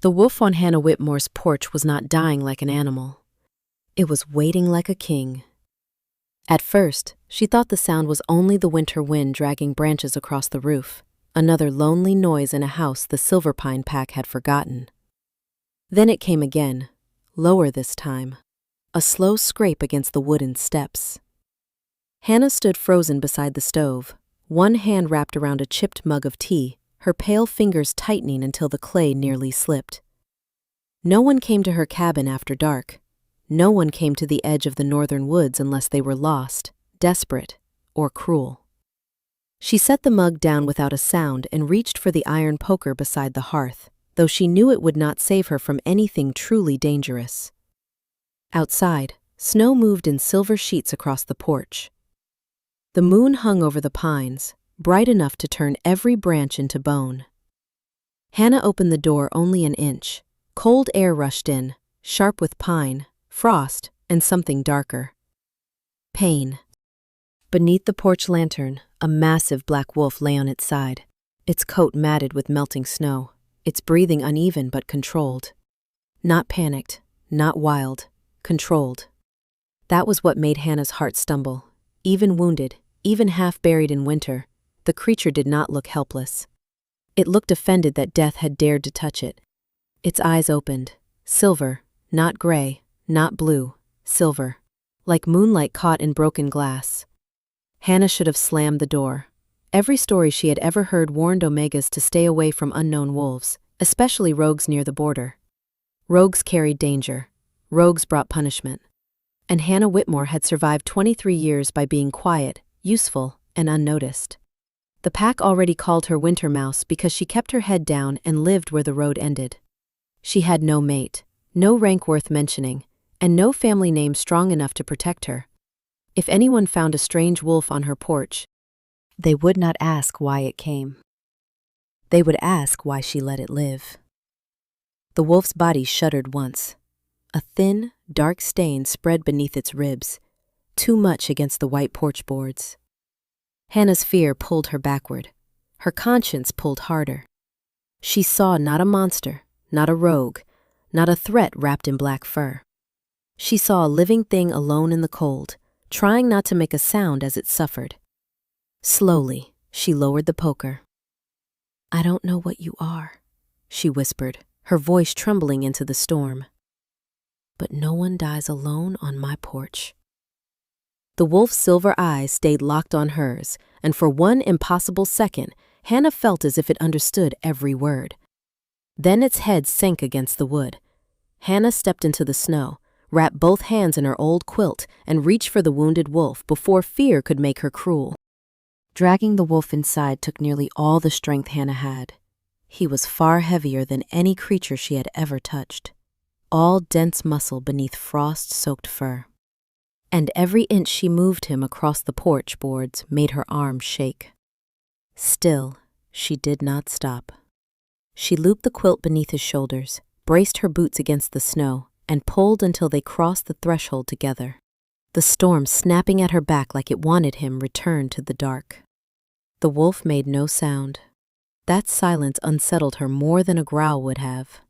The wolf on Hannah Whitmore's porch was not dying like an animal. It was waiting like a king. At first, she thought the sound was only the winter wind dragging branches across the roof, another lonely noise in a house the Silverpine pack had forgotten. Then it came again, lower this time, a slow scrape against the wooden steps. Hannah stood frozen beside the stove, one hand wrapped around a chipped mug of tea, her pale fingers tightening until the clay nearly slipped. No one came to her cabin after dark. No one came to the edge of the northern woods unless they were lost, desperate, or cruel. She set the mug down without a sound and reached for the iron poker beside the hearth, though she knew it would not save her from anything truly dangerous. Outside, snow moved in silver sheets across the porch. The moon hung over the pines, bright enough to turn every branch into bone. Hannah opened the door only an inch. Cold air rushed in, sharp with pine, frost, and something darker. Pain. Beneath the porch lantern, a massive black wolf lay on its side, its coat matted with melting snow, its breathing uneven but controlled. Not panicked, not wild, controlled. That was what made Hannah's heart stumble. Even wounded, even half buried in winter, the creature did not look helpless. It looked offended that death had dared to touch it. Its eyes opened, silver, not gray, not blue, silver, like moonlight caught in broken glass. Hannah should have slammed the door. Every story she had ever heard warned Omegas to stay away from unknown wolves, especially rogues near the border. Rogues carried danger. Rogues brought punishment. And Hannah Whitmore had survived 23 years by being quiet, useful, and unnoticed. The pack already called her Winter Mouse because she kept her head down and lived where the road ended. She had no mate, no rank worth mentioning, and no family name strong enough to protect her. If anyone found a strange wolf on her porch, they would not ask why it came. They would ask why she let it live. The wolf's body shuddered once. A thin, dark stain spread beneath its ribs, too much against the white porch boards. Hannah's fear pulled her backward. Her conscience pulled harder. She saw not a monster, not a rogue, not a threat wrapped in black fur. She saw a living thing alone in the cold, trying not to make a sound as it suffered. Slowly, she lowered the poker. "I don't know what you are," she whispered, her voice trembling into the storm. "But no one dies alone on my porch." The wolf's silver eyes stayed locked on hers, and for one impossible second, Hannah felt as if it understood every word. Then its head sank against the wood. Hannah stepped into the snow, wrapped both hands in her old quilt, and reached for the wounded wolf before fear could make her cruel. Dragging the wolf inside took nearly all the strength Hannah had. He was far heavier than any creature she had ever touched, all dense muscle beneath frost-soaked fur. And every inch she moved him across the porch boards made her arms shake. Still, she did not stop. She looped the quilt beneath his shoulders, braced her boots against the snow, and pulled until they crossed the threshold together. The storm snapping at her back like it wanted him returned to the dark. The wolf made no sound. That silence unsettled her more than a growl would have.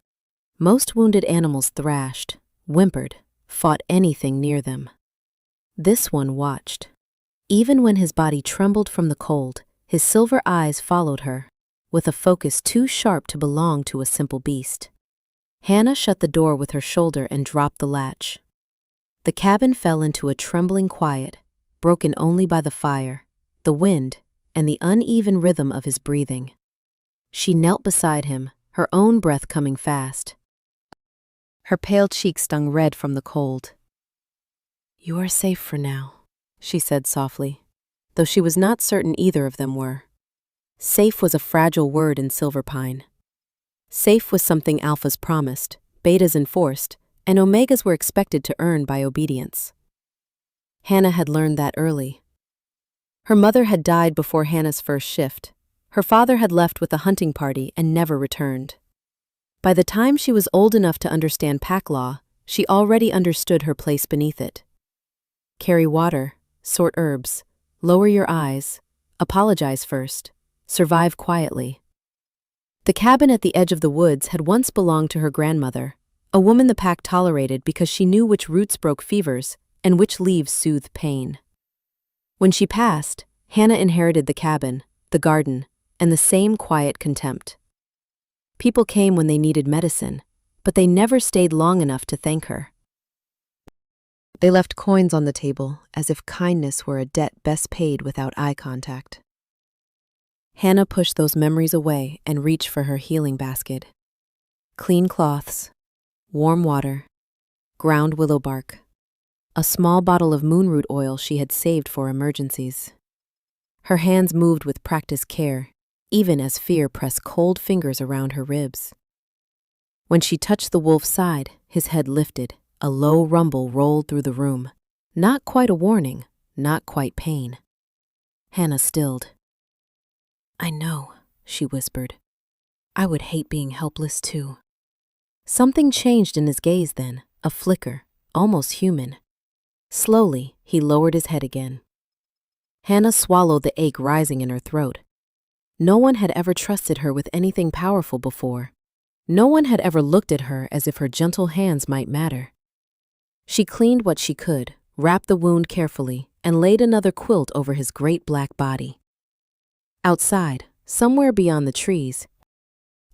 Most wounded animals thrashed, whimpered, fought anything near them. This one watched. Even when his body trembled from the cold, his silver eyes followed her, with a focus too sharp to belong to a simple beast. Hannah shut the door with her shoulder and dropped the latch. The cabin fell into a trembling quiet, broken only by the fire, the wind, and the uneven rhythm of his breathing. She knelt beside him, her own breath coming fast. Her pale cheeks stung red from the cold. "You are safe for now," she said softly, though she was not certain either of them were. Safe was a fragile word in Silverpine. Safe was something alphas promised, betas enforced, and omegas were expected to earn by obedience. Hannah had learned that early. Her mother had died before Hannah's first shift. Her father had left with a hunting party and never returned. By the time she was old enough to understand pack law, she already understood her place beneath it. Carry water, sort herbs, lower your eyes, apologize first, survive quietly. The cabin at the edge of the woods had once belonged to her grandmother, a woman the pack tolerated because she knew which roots broke fevers and which leaves soothed pain. When she passed, Hannah inherited the cabin, the garden, and the same quiet contempt. People came when they needed medicine, but they never stayed long enough to thank her. They left coins on the table as if kindness were a debt best paid without eye contact. Hannah pushed those memories away and reached for her healing basket. Clean cloths, warm water, ground willow bark, a small bottle of moonroot oil she had saved for emergencies. Her hands moved with practiced care, even as fear pressed cold fingers around her ribs. When she touched the wolf's side, his head lifted. A low rumble rolled through the room. Not quite a warning, not quite pain. Hannah stilled. "I know," she whispered. "I would hate being helpless too." Something changed in his gaze then, a flicker, almost human. Slowly, he lowered his head again. Hannah swallowed the ache rising in her throat. No one had ever trusted her with anything powerful before. No one had ever looked at her as if her gentle hands might matter. She cleaned what she could, wrapped the wound carefully, and laid another quilt over his great black body. Outside, somewhere beyond the trees,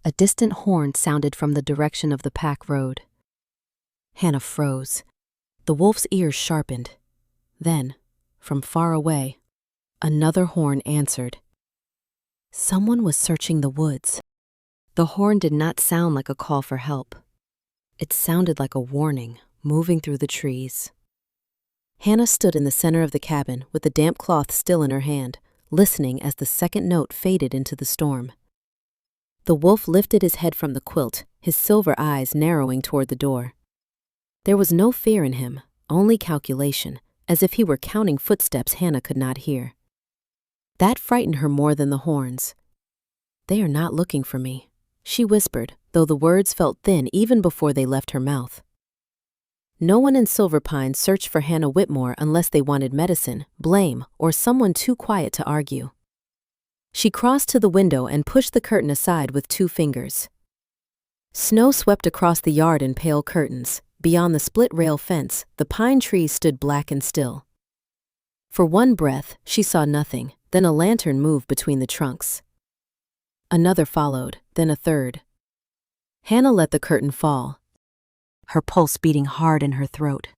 a distant horn sounded from the direction of the pack road. Hannah froze. The wolf's ears sharpened. Then, from far away, another horn answered. Someone was searching the woods. The horn did not sound like a call for help. It sounded like a warning, moving through the trees. Hannah stood in the center of the cabin with the damp cloth still in her hand, listening as the second note faded into the storm. The wolf lifted his head from the quilt, his silver eyes narrowing toward the door. There was no fear in him, only calculation, as if he were counting footsteps Hannah could not hear. That frightened her more than the horns. "They are not looking for me," she whispered, though the words felt thin even before they left her mouth. No one in Silverpine searched for Hannah Whitmore unless they wanted medicine, blame, or someone too quiet to argue. She crossed to the window and pushed the curtain aside with 2 fingers. Snow swept across the yard in pale curtains. Beyond the split-rail fence, the pine trees stood black and still. For one breath, she saw nothing, then a lantern moved between the trunks. Another followed, then a third. Hannah let the curtain fall, her pulse beating hard in her throat.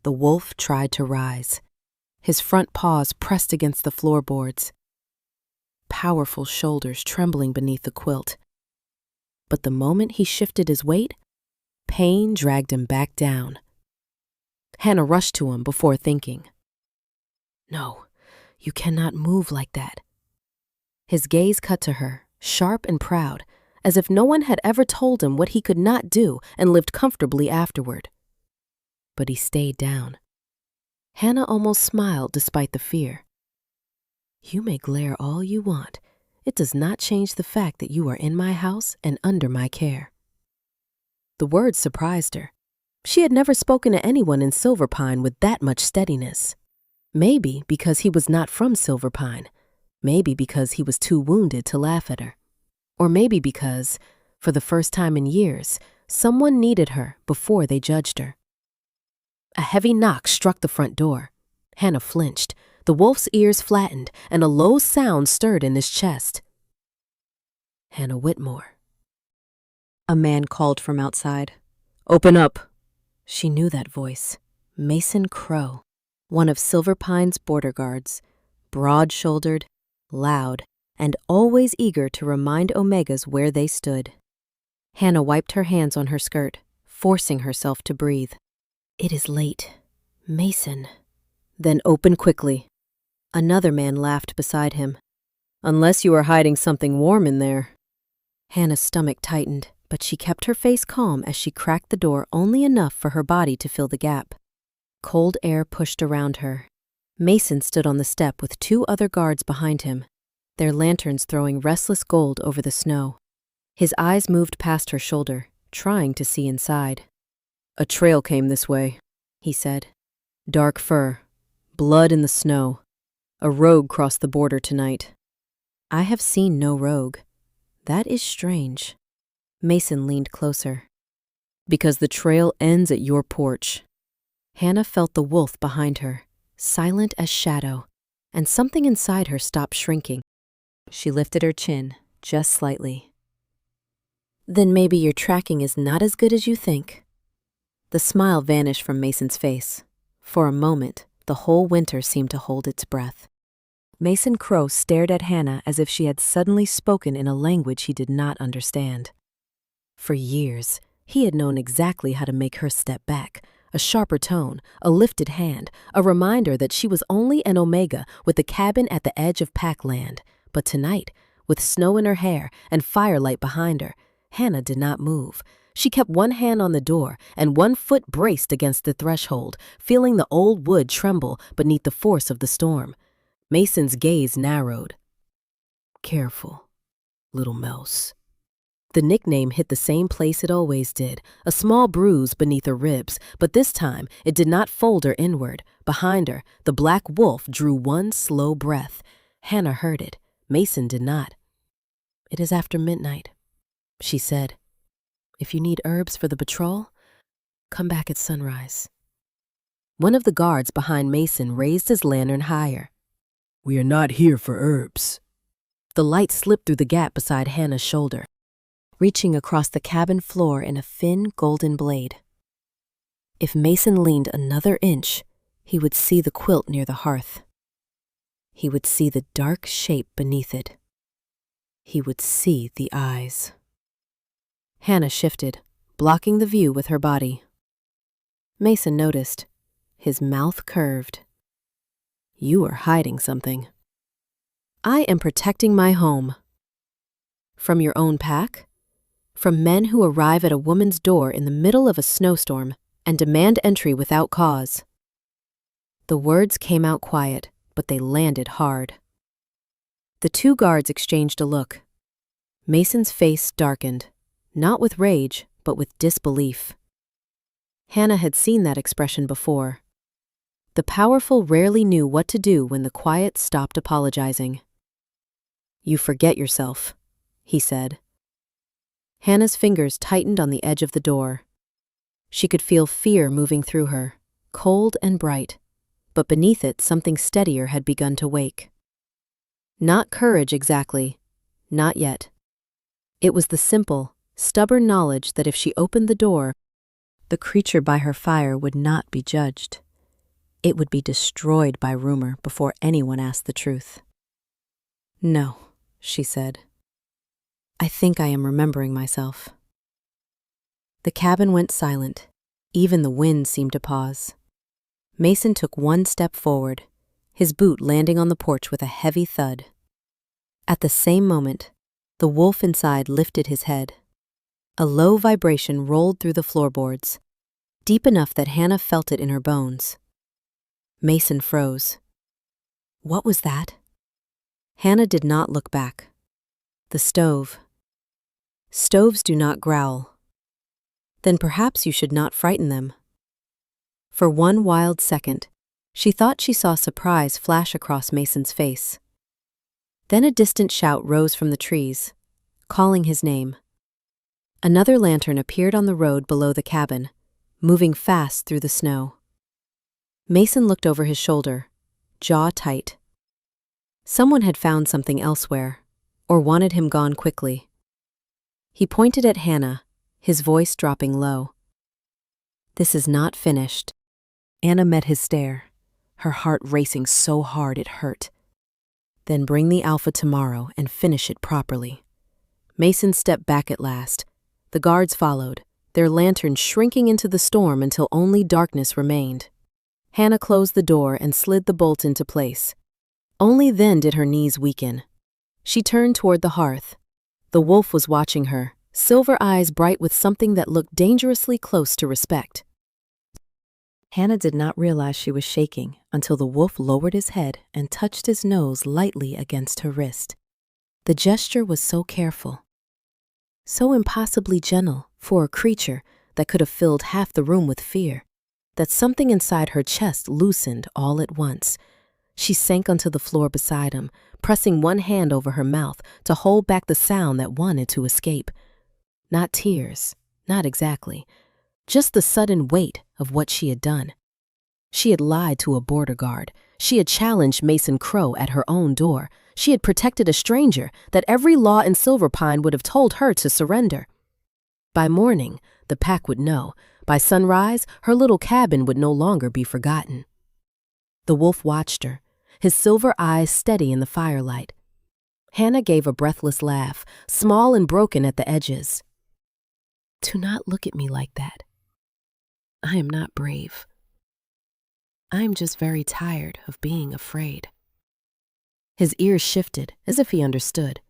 The wolf tried to rise. His front paws pressed against the floorboards, powerful shoulders trembling beneath the quilt. But the moment he shifted his weight, pain dragged him back down. Hannah rushed to him before thinking. "No, you cannot move like that." His gaze cut to her, sharp and proud, as if no one had ever told him what he could not do and lived comfortably afterward. But he stayed down. Hannah almost smiled despite the fear. "You may glare all you want. It does not change the fact that you are in my house and under my care." The words surprised her. She had never spoken to anyone in Silverpine with that much steadiness. Maybe because he was not from Silverpine. Maybe because he was too wounded to laugh at her. Or maybe because, for the first time in years, someone needed her before they judged her. A heavy knock struck the front door. Hannah flinched. The wolf's ears flattened, and a low sound stirred in his chest. Hannah Whitmore. A man called from outside. "Open up." She knew that voice. Mason Crow, one of Silverpine's border guards, broad-shouldered, loud, and always eager to remind Omegas where they stood. Hannah wiped her hands on her skirt, forcing herself to breathe. "It is late. Mason." "Then open quickly." Another man laughed beside him. "Unless you are hiding something warm in there." Hannah's stomach tightened, but she kept her face calm as she cracked the door only enough for her body to fill the gap. Cold air pushed around her. Mason stood on the step with 2 other guards behind him, their lanterns throwing restless gold over the snow. His eyes moved past her shoulder, trying to see inside. "A trail came this way," he said. "Dark fur, blood in the snow. A rogue crossed the border tonight." "I have seen no rogue." That is strange. Mason leaned closer. Because the trail ends at your porch. Hannah felt the wolf behind her, silent as shadow, and something inside her stopped shrinking. She lifted her chin, just slightly. Then maybe your tracking is not as good as you think. The smile vanished from Mason's face. For a moment, the whole winter seemed to hold its breath. Mason Crow stared at Hannah as if she had suddenly spoken in a language he did not understand. For years, he had known exactly how to make her step back, a sharper tone, a lifted hand, a reminder that she was only an omega with the cabin at the edge of Packland. But tonight, with snow in her hair and firelight behind her, Hannah did not move. She kept one hand on the door and one foot braced against the threshold, feeling the old wood tremble beneath the force of the storm. Mason's gaze narrowed. Careful, little mouse. The nickname hit the same place it always did, a small bruise beneath her ribs, but this time it did not fold her inward. Behind her, the black wolf drew one slow breath. Hannah heard it. Mason did not. It is after midnight, she said. If you need herbs for the patrol, come back at sunrise. One of the guards behind Mason raised his lantern higher. We are not here for herbs. The light slipped through the gap beside Hannah's shoulder, reaching across the cabin floor in a thin golden blade. If Mason leaned another inch, he would see the quilt near the hearth. He would see the dark shape beneath it. He would see the eyes. Hannah shifted, blocking the view with her body. Mason noticed. His mouth curved. You are hiding something. I am protecting my home. From your own pack? From men who arrive at a woman's door in the middle of a snowstorm and demand entry without cause. The words came out quiet, but they landed hard. The two guards exchanged a look. Mason's face darkened, not with rage, but with disbelief. Hannah had seen that expression before. The powerful rarely knew what to do when the quiet stopped apologizing. You forget yourself, he said. Hannah's fingers tightened on the edge of the door. She could feel fear moving through her, cold and bright, but beneath it something steadier had begun to wake. Not courage exactly, not yet. It was the simple, stubborn knowledge that if she opened the door, the creature by her fire would not be judged. It would be destroyed by rumor before anyone asked the truth. No, she said. I think I am remembering myself. The cabin went silent. Even the wind seemed to pause. Mason took one step forward, his boot landing on the porch with a heavy thud. At the same moment, the wolf inside lifted his head. A low vibration rolled through the floorboards, deep enough that Hannah felt it in her bones. Mason froze. What was that? Hannah did not look back. The stove. Stoves do not growl. Then perhaps you should not frighten them. For one wild second, she thought she saw surprise flash across Mason's face. Then a distant shout rose from the trees, calling his name. Another lantern appeared on the road below the cabin, moving fast through the snow. Mason looked over his shoulder, jaw tight. Someone had found something elsewhere, or wanted him gone quickly. He pointed at Hannah, his voice dropping low. This is not finished. Anna met his stare, her heart racing so hard it hurt. Then bring the alpha tomorrow and finish it properly. Mason stepped back at last. The guards followed, their lanterns shrinking into the storm until only darkness remained. Hannah closed the door and slid the bolt into place. Only then did her knees weaken. She turned toward the hearth. The wolf was watching her, silver eyes bright with something that looked dangerously close to respect. Hannah did not realize she was shaking until the wolf lowered his head and touched his nose lightly against her wrist. The gesture was so careful, so impossibly gentle for a creature that could have filled half the room with fear, that something inside her chest loosened all at once. She sank onto the floor beside him, pressing one hand over her mouth to hold back the sound that wanted to escape. Not tears, not exactly, just the sudden weight of what she had done. She had lied to a border guard. She had challenged Mason Crow at her own door. She had protected a stranger that every law in Silverpine would have told her to surrender. By morning, the pack would know. By sunrise, her little cabin would no longer be forgotten. The wolf watched her, his silver eyes steady in the firelight. Hannah gave a breathless laugh, small and broken at the edges. "Do not look at me like that. I am not brave. I am just very tired of being afraid." His ears shifted, as if he understood.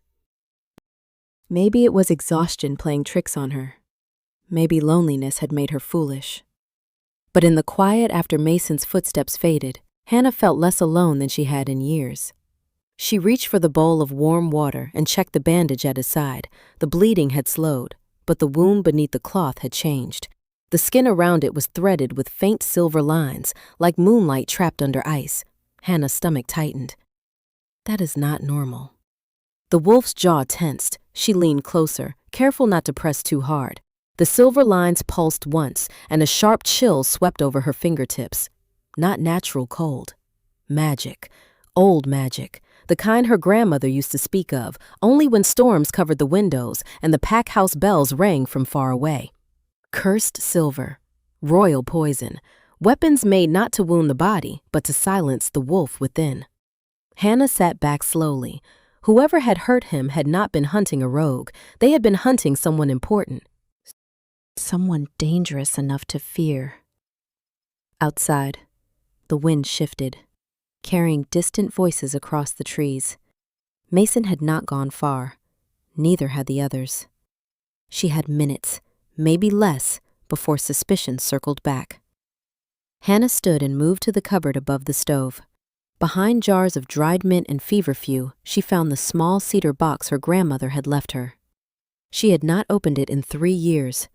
Maybe it was exhaustion playing tricks on her. Maybe loneliness had made her foolish. But in the quiet after Mason's footsteps faded, Hannah felt less alone than she had in years. She reached for the bowl of warm water and checked the bandage at his side. The bleeding had slowed, but the wound beneath the cloth had changed. The skin around it was threaded with faint silver lines, like moonlight trapped under ice. Hannah's stomach tightened. That is not normal. The wolf's jaw tensed. She leaned closer, careful not to press too hard. The silver lines pulsed once, and a sharp chill swept over her fingertips. Not natural cold. Magic. Old magic. The kind her grandmother used to speak of, only when storms covered the windows and the pack house bells rang from far away. Cursed silver. Royal poison. Weapons made not to wound the body, but to silence the wolf within. Hannah sat back slowly. Whoever had hurt him had not been hunting a rogue. They had been hunting someone important. Someone dangerous enough to fear. Outside, the wind shifted, carrying distant voices across the trees. Mason had not gone far. Neither had the others. She had minutes, maybe less, before suspicion circled back. Hannah stood and moved to the cupboard above the stove. Behind jars of dried mint and feverfew, she found the small cedar box her grandmother had left her. She had not opened it in 3 years.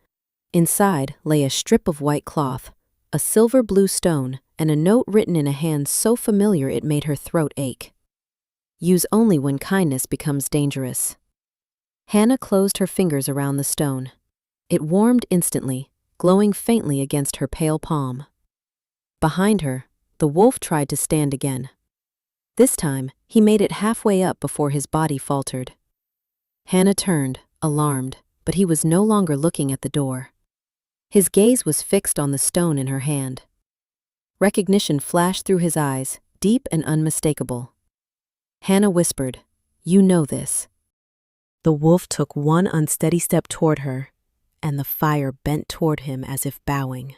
Inside lay a strip of white cloth, a silver blue stone, and a note written in a hand so familiar it made her throat ache. Use only when kindness becomes dangerous. Hannah closed her fingers around the stone. It warmed instantly, glowing faintly against her pale palm. Behind her, the wolf tried to stand again. This time, he made it halfway up before his body faltered. Hannah turned, alarmed, but he was no longer looking at the door. His gaze was fixed on the stone in her hand. Recognition flashed through his eyes, deep and unmistakable. Hannah whispered, "You know this." The wolf took one unsteady step toward her, and the fire bent toward him as if bowing.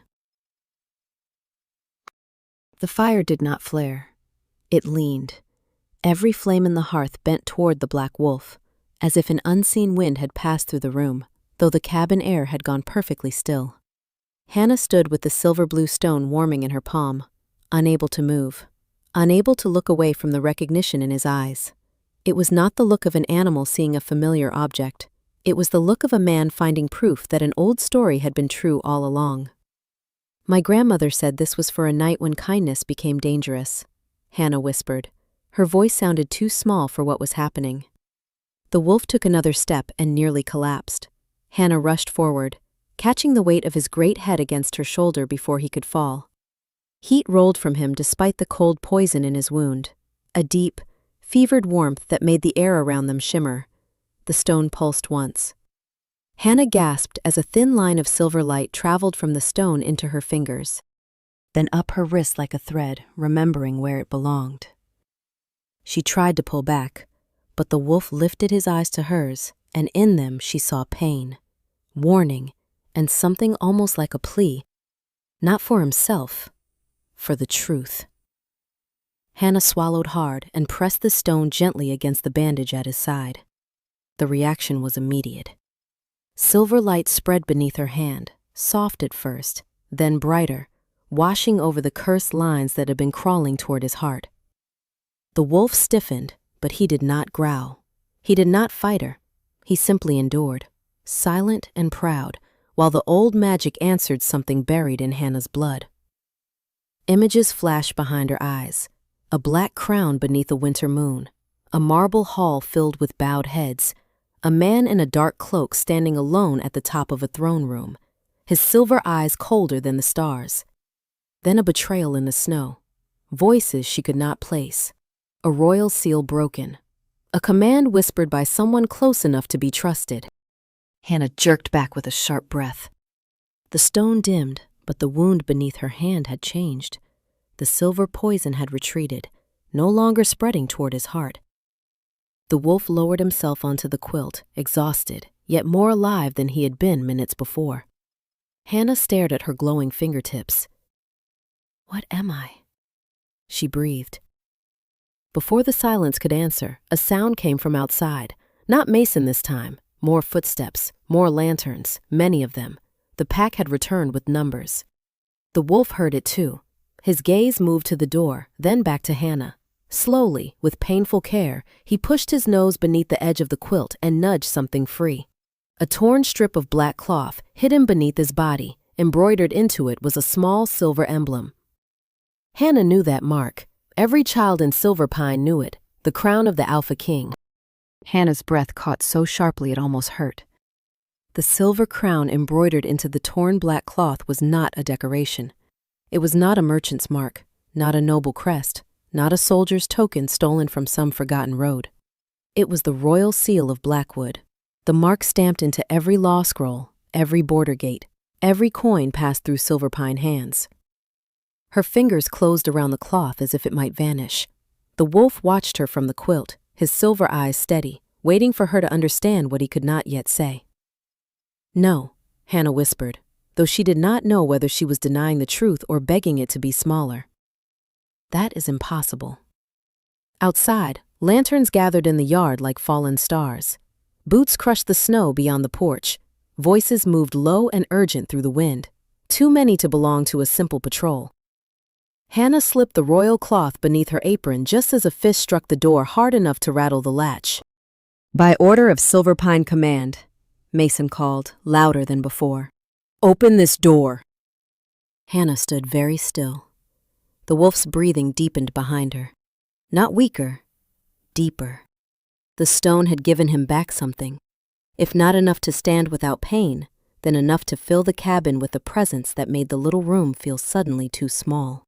The fire did not flare. It leaned. Every flame in the hearth bent toward the black wolf, as if an unseen wind had passed through the room, though the cabin air had gone perfectly still. Hannah stood with the silver blue stone warming in her palm, unable to move, unable to look away from the recognition in his eyes. It was not the look of an animal seeing a familiar object. It was the look of a man finding proof that an old story had been true all along. My grandmother said this was for a night when kindness became dangerous, Hannah whispered. Her voice sounded too small for what was happening. The wolf took another step and nearly collapsed. Hannah rushed forward, catching the weight of his great head against her shoulder before he could fall. Heat rolled from him despite the cold poison in his wound, a deep, fevered warmth that made the air around them shimmer. The stone pulsed once. Hannah gasped as a thin line of silver light traveled from the stone into her fingers, then up her wrist like a thread, remembering where it belonged. She tried to pull back, but the wolf lifted his eyes to hers, and in them she saw pain, warning, and something almost like a plea, not for himself, for the truth. Hannah swallowed hard and pressed the stone gently against the bandage at his side. The reaction was immediate. Silver light spread beneath her hand, soft at first, then brighter, washing over the cursed lines that had been crawling toward his heart. The wolf stiffened, but he did not growl. He did not fight her. He simply endured, silent and proud, while the old magic answered something buried in Hannah's blood. Images flashed behind her eyes. A black crown beneath a winter moon, a marble hall filled with bowed heads, a man in a dark cloak standing alone at the top of a throne room, his silver eyes colder than the stars. Then a betrayal in the snow, voices she could not place, a royal seal broken, a command whispered by someone close enough to be trusted. Hannah jerked back with a sharp breath. The stone dimmed, but the wound beneath her hand had changed. The silver poison had retreated, no longer spreading toward his heart. The wolf lowered himself onto the quilt, exhausted, yet more alive than he had been minutes before. Hannah stared at her glowing fingertips. "What am I?" she breathed. Before the silence could answer, a sound came from outside. Not Mason this time. More footsteps, more lanterns, many of them. The pack had returned with numbers. The wolf heard it too. His gaze moved to the door, then back to Hannah. Slowly, with painful care, he pushed his nose beneath the edge of the quilt and nudged something free. A torn strip of black cloth, hidden beneath his body, embroidered into it was a small silver emblem. Hannah knew that mark. Every child in Silverpine knew it, the crown of the Alpha King. Hannah's breath caught so sharply it almost hurt. The silver crown embroidered into the torn black cloth was not a decoration. It was not a merchant's mark, not a noble crest, not a soldier's token stolen from some forgotten road. It was the royal seal of Blackwood, the mark stamped into every law scroll, every border gate, every coin passed through Silverpine hands. Her fingers closed around the cloth as if it might vanish. The wolf watched her from the quilt, his silver eyes steady, waiting for her to understand what he could not yet say. "No," Hannah whispered, though she did not know whether she was denying the truth or begging it to be smaller. "That is impossible." Outside, lanterns gathered in the yard like fallen stars. Boots crushed the snow beyond the porch. Voices moved low and urgent through the wind, too many to belong to a simple patrol. Hannah slipped the royal cloth beneath her apron just as a fist struck the door hard enough to rattle the latch. "By order of Silverpine Command," Mason called, louder than before. "Open this door." Hannah stood very still. The wolf's breathing deepened behind her. Not weaker, deeper. The stone had given him back something. If not enough to stand without pain, then enough to fill the cabin with a presence that made the little room feel suddenly too small.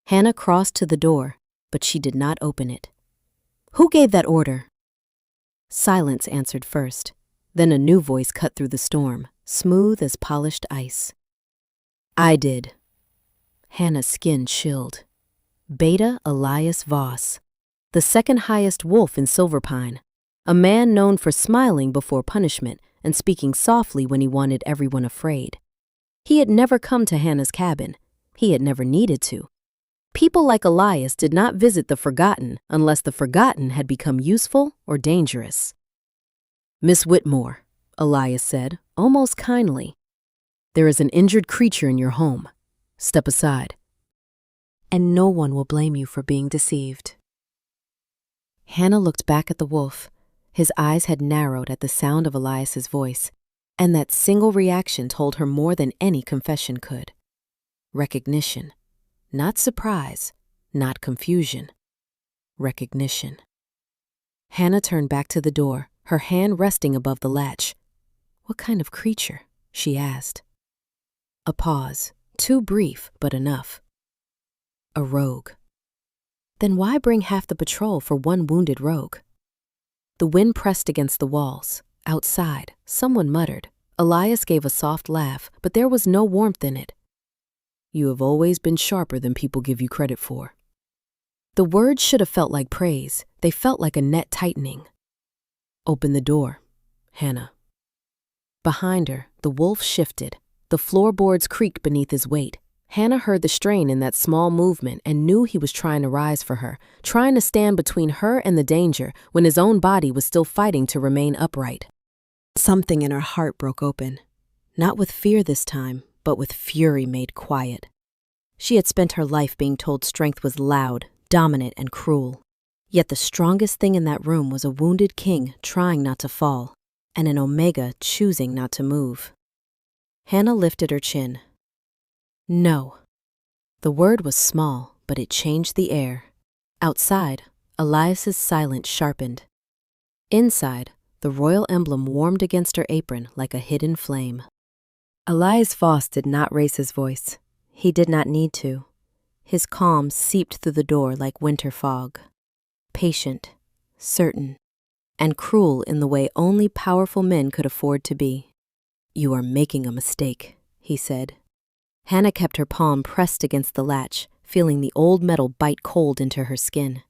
Hannah crossed to the door, but she did not open it. "Who gave that order?" Silence answered first. Then a new voice cut through the storm, smooth as polished ice. "I did." Hannah's skin chilled. Beta Elias Voss, the second highest wolf in Silverpine, a man known for smiling before punishment and speaking softly when he wanted everyone afraid. He had never come to Hannah's cabin. He had never needed to. People like Elias did not visit the forgotten unless the forgotten had become useful or dangerous. "Miss Whitmore," Elias said, almost kindly, "there is an injured creature in your home. Step aside. And no one will blame you for being deceived." Hannah looked back at the wolf. His eyes had narrowed at the sound of Elias's voice, and that single reaction told her more than any confession could. Recognition. Not surprise, not confusion. Recognition. Hannah turned back to the door, her hand resting above the latch. "What kind of creature?" she asked. A pause, too brief, but enough. "A rogue." Then why bring half the patrol for one wounded rogue? The wind pressed against the walls. Outside, someone muttered. Elias gave a soft laugh, but there was no warmth in it. "You have always been sharper than people give you credit for." The words should have felt like praise. They felt like a net tightening. "Open the door, Hannah." Behind her, the wolf shifted. The floorboards creaked beneath his weight. Hannah heard the strain in that small movement and knew he was trying to rise for her, trying to stand between her and the danger when his own body was still fighting to remain upright. Something in her heart broke open. Not with fear this time, but with fury made quiet. She had spent her life being told strength was loud, dominant, and cruel. Yet the strongest thing in that room was a wounded king trying not to fall, and an Omega choosing not to move. Hannah lifted her chin. "No." The word was small, but it changed the air. Outside, Elias's silence sharpened. Inside, the royal emblem warmed against her apron like a hidden flame. Elias Voss did not raise his voice. He did not need to. His calm seeped through the door like winter fog. Patient, certain, and cruel in the way only powerful men could afford to be. "You are making a mistake," he said. Hannah kept her palm pressed against the latch, feeling the old metal bite cold into her skin.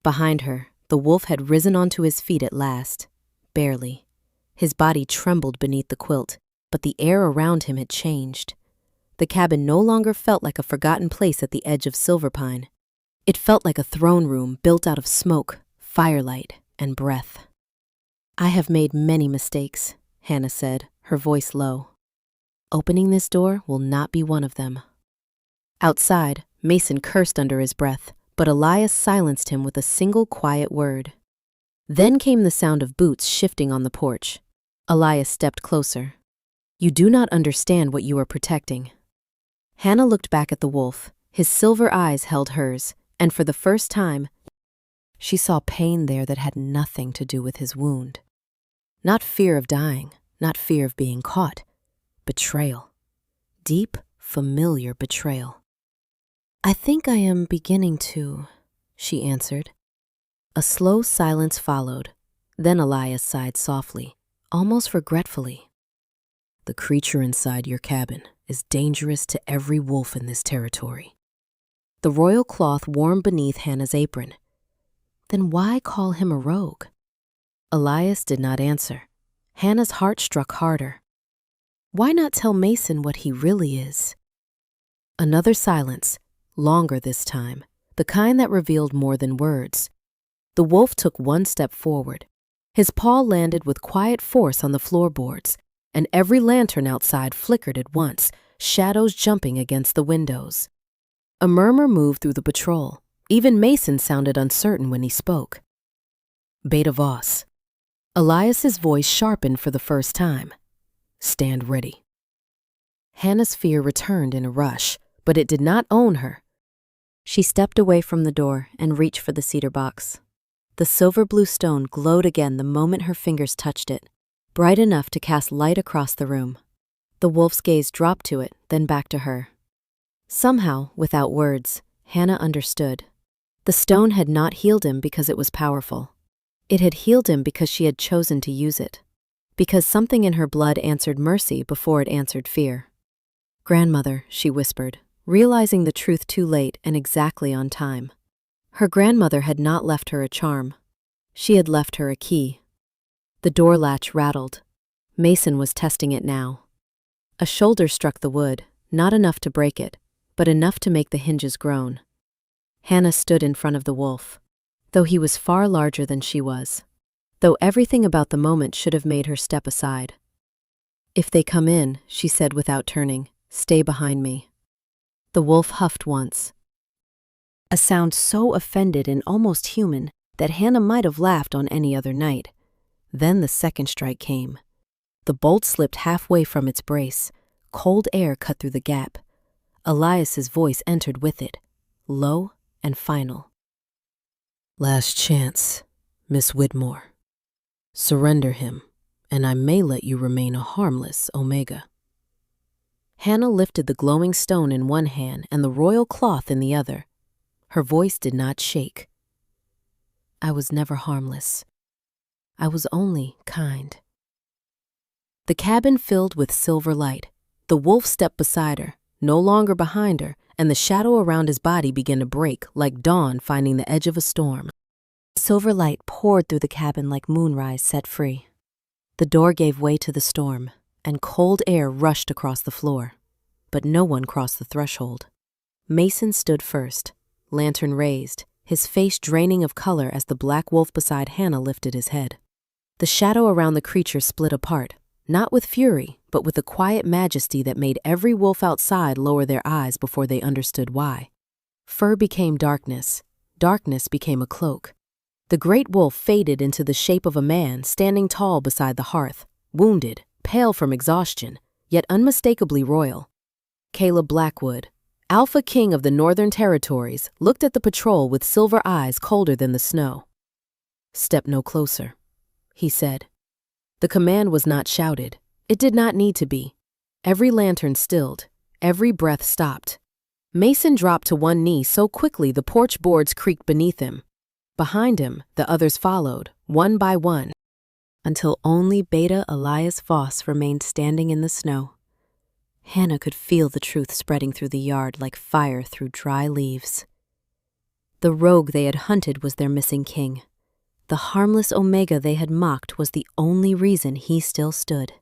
Behind her, the wolf had risen onto his feet at last, barely. His body trembled beneath the quilt, but the air around him had changed. The cabin no longer felt like a forgotten place at the edge of Silverpine. It felt like a throne room built out of smoke, firelight, and breath. "I have made many mistakes," Hannah said, her voice low. "Opening this door will not be one of them." Outside, Mason cursed under his breath, but Elias silenced him with a single quiet word. Then came the sound of boots shifting on the porch. Elias stepped closer. "You do not understand what you are protecting." Hannah looked back at the wolf. His silver eyes held hers, and for the first time, she saw pain there that had nothing to do with his wound. Not fear of dying, not fear of being caught. Betrayal. Deep, familiar betrayal. "I think I am beginning to," she answered. A slow silence followed. Then Elias sighed softly, almost regretfully. "The creature inside your cabin is dangerous to every wolf in this territory." The royal cloth warmed beneath Hannah's apron. Then why call him a rogue? Elias did not answer. Hannah's heart struck harder. Why not tell Mason what he really is? Another silence, longer this time, the kind that revealed more than words. The wolf took one step forward. His paw landed with quiet force on the floorboards, and every lantern outside flickered at once, shadows jumping against the windows. A murmur moved through the patrol. Even Mason sounded uncertain when he spoke. "Beta Voss." Elias's voice sharpened for the first time. "Stand ready." Hannah's fear returned in a rush, but it did not own her. She stepped away from the door and reached for the cedar box. The silver blue stone glowed again the moment her fingers touched it, bright enough to cast light across the room. The wolf's gaze dropped to it, then back to her. Somehow, without words, Hannah understood. The stone had not healed him because it was powerful. It had healed him because she had chosen to use it, because something in her blood answered mercy before it answered fear. "Grandmother," she whispered, realizing the truth too late and exactly on time. Her grandmother had not left her a charm. She had left her a key. The door latch rattled. Mason was testing it now. A shoulder struck the wood, not enough to break it, but enough to make the hinges groan. Hannah stood in front of the wolf, though he was far larger than she was, though everything about the moment should have made her step aside. "If they come in," she said without turning, "stay behind me." The wolf huffed once, a sound so offended and almost human that Hannah might have laughed on any other night. Then the second strike came. The bolt slipped halfway from its brace. Cold air cut through the gap. Elias's voice entered with it, low and final. "Last chance, Miss Whitmore. Surrender him, and I may let you remain a harmless Omega." Hannah lifted the glowing stone in one hand and the royal cloth in the other. Her voice did not shake. "I was never harmless. I was only kind." The cabin filled with silver light. The wolf stepped beside her, no longer behind her, and the shadow around his body began to break like dawn finding the edge of a storm. Silver light poured through the cabin like moonrise set free. The door gave way to the storm, and cold air rushed across the floor. But no one crossed the threshold. Mason stood first, lantern raised, his face draining of color as the black wolf beside Hannah lifted his head. The shadow around the creature split apart, not with fury, but with a quiet majesty that made every wolf outside lower their eyes before they understood why. Fur became darkness. Darkness became a cloak. The great wolf faded into the shape of a man standing tall beside the hearth, wounded, pale from exhaustion, yet unmistakably royal. Caleb Blackwood, Alpha King of the Northern Territories, looked at the patrol with silver eyes colder than the snow. "Step no closer," he said. The command was not shouted. It did not need to be. Every lantern stilled. Every breath stopped. Mason dropped to one knee so quickly the porch boards creaked beneath him. Behind him, the others followed, one by one, until only Beta Elias Voss remained standing in the snow. Hannah could feel the truth spreading through the yard like fire through dry leaves. The rogue they had hunted was their missing king. The harmless Omega they had mocked was the only reason he still stood.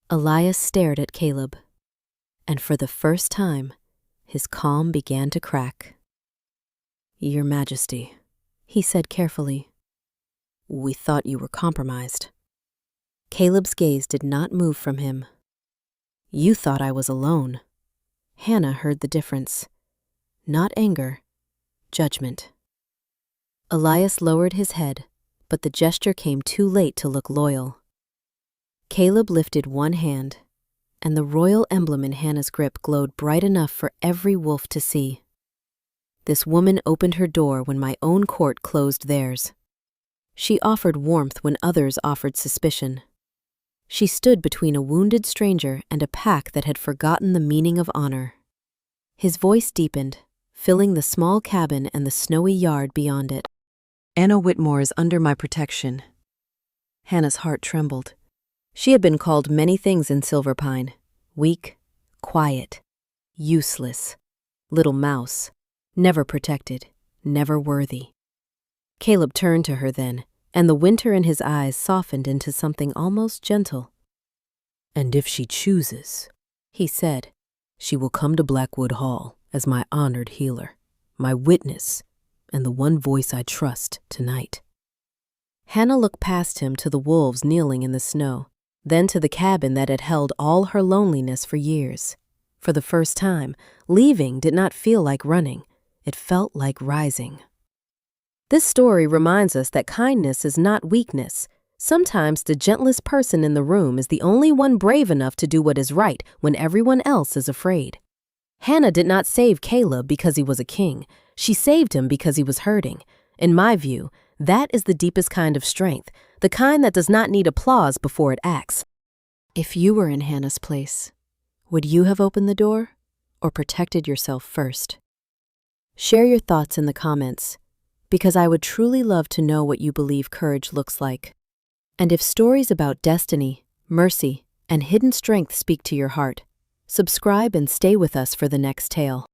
Elias stared at Caleb, and for the first time, his calm began to crack. "Your Majesty," he said carefully, "we thought you were compromised." Caleb's gaze did not move from him. "You thought I was alone." Hannah heard the difference. Not anger, judgment. Elias lowered his head, but the gesture came too late to look loyal. Caleb lifted one hand, and the royal emblem in Hannah's grip glowed bright enough for every wolf to see. This woman opened her door when my own court closed theirs. She offered warmth when others offered suspicion. She stood between a wounded stranger and a pack that had forgotten the meaning of honor. His voice deepened, filling the small cabin and the snowy yard beyond it. "Anna Whitmore is under my protection." Hannah's heart trembled. She had been called many things in Silverpine: weak, quiet, useless, little mouse, never protected, never worthy. Caleb turned to her then, and the winter in his eyes softened into something almost gentle. "And if she chooses," he said, "she will come to Blackwood Hall as my honored healer, my witness, and the one voice I trust tonight." Hannah looked past him to the wolves kneeling in the snow, then to the cabin that had held all her loneliness for years. For the first time, leaving did not feel like running. It felt like rising. This story reminds us that kindness is not weakness. Sometimes the gentlest person in the room is the only one brave enough to do what is right when everyone else is afraid. Hannah did not save Caleb because he was a king. She saved him because he was hurting. In my view, that is the deepest kind of strength, the kind that does not need applause before it acts. If you were in Hannah's place, would you have opened the door or protected yourself first? Share your thoughts in the comments, because I would truly love to know what you believe courage looks like. And if stories about destiny, mercy, and hidden strength speak to your heart, subscribe and stay with us for the next tale.